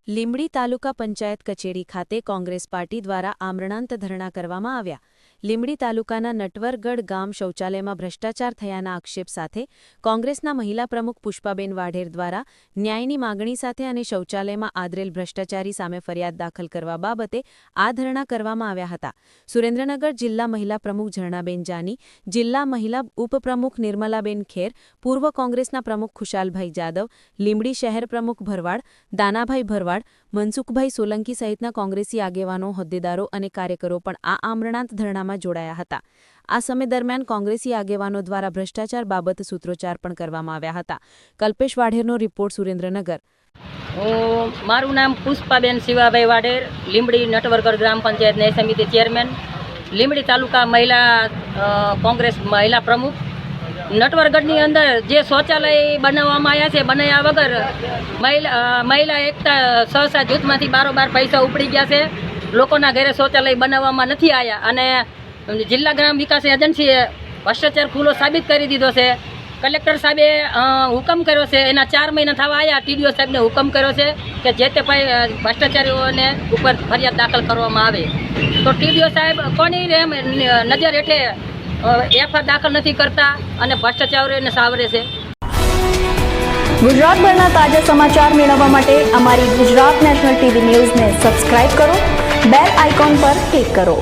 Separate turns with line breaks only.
લીંબડી તાલુકા પંચાયત કચેરી ખાતે કોંગ્રેસ પાર્ટી દ્વારા આમરણાંત ધરણા કરવામાં આવ્યા. લીંબડી તાલુકાના નટવરગઢ ગામ શૌચાલયમાં ભ્રષ્ટાચાર થયાના આક્ષેપ સાથે કોંગ્રેસના મહિલા પ્રમુખ પુષ્પાબેન વાઢેર દ્વારા ન્યાયની માગણી સાથે અને શૌચાલયમાં આદરેલ ભ્રષ્ટાચારી સામે ફરિયાદ દાખલ કરવા બાબતે આ ધરણા કરવામાં આવ્યા હતા. સુરેન્દ્રનગર જિલ્લા મહિલા પ્રમુખ ઝરણાબેન જાની, જિલ્લા મહિલા ઉપપ્રમુખ નિર્મલાબેન ખેર, પૂર્વ કોંગ્રેસના પ્રમુખ ખુશાલભાઈ જાદવ, લીંબડી શહેર પ્રમુખ ભરવાડ, દાનાભાઈ ભરવાડ, મનસુખભાઈ સોલંકી સહિતના કોંગ્રેસી આગેવાનો, હોદ્દેદારો અને કાર્યકરો પણ આ આમરણાંત ધરણામાં જોડાયા હતા. આ સમય દરમિયાન કોંગ્રેસી આગેવાનો દ્વારા ભ્રષ્ટાચાર બાબત સૂત્રોચ્ચાર પણ કરવામાં આવ્યા હતા. કલ્પેશ વાઢેરનો રિપોર્ટ, સુરેન્દ્રનગર.
મારું નામ પુષ્પાબેન શિવાભાઈ વાઢેર, લીંબડી નટવરગઢ ગ્રામ પંચાયત ન્યાય સમિતિ ચેરમેન, લીંબડી તાલુકા મહિલા કોંગ્રેસ મહિલા પ્રમુખ. નટવરગઢની અંદર જે શૌચાલય બનાવવામાં આવ્યા છે, બનાવ્યા વગર મહિલા એકતા સહસા જૂથમાંથી બારોબાર પૈસા ઉપડી ગયા છે. લોકોના ઘરે શૌચાલય બનાવવામાં નથી આવ્યા અને જિલ્લા ગ્રામ વિકાસ એજન્સીએ ભ્રષ્ટાચાર ખુલ્લો સાબિત કરી દીધો છે. કલેક્ટર સાહેબે હુકમ કર્યો છે, એના 4 મહિના થવા આવ્યા. ટીડીઓ સાહેબને હુકમ કર્યો છે કે જે તે ભ્રષ્ટાચારીઓને ઉપર ફરિયાદ દાખલ કરવામાં આવે. તો ટીડીઓ સાહેબ કોની નજર હેઠે એફઆઈઆર દાખલ નથી કરતા અને ભ્રષ્ટાચારીઓને સાવરે છે.
ગુજરાતભરના તાજા સમાચાર મેળવવા માટે અમારી ગુજરાત નેશનલ ટીવી ન્યૂઝને સબસ્ક્રાઇબ કરો, બેલ આઇકોન પર ક્લિક કરો.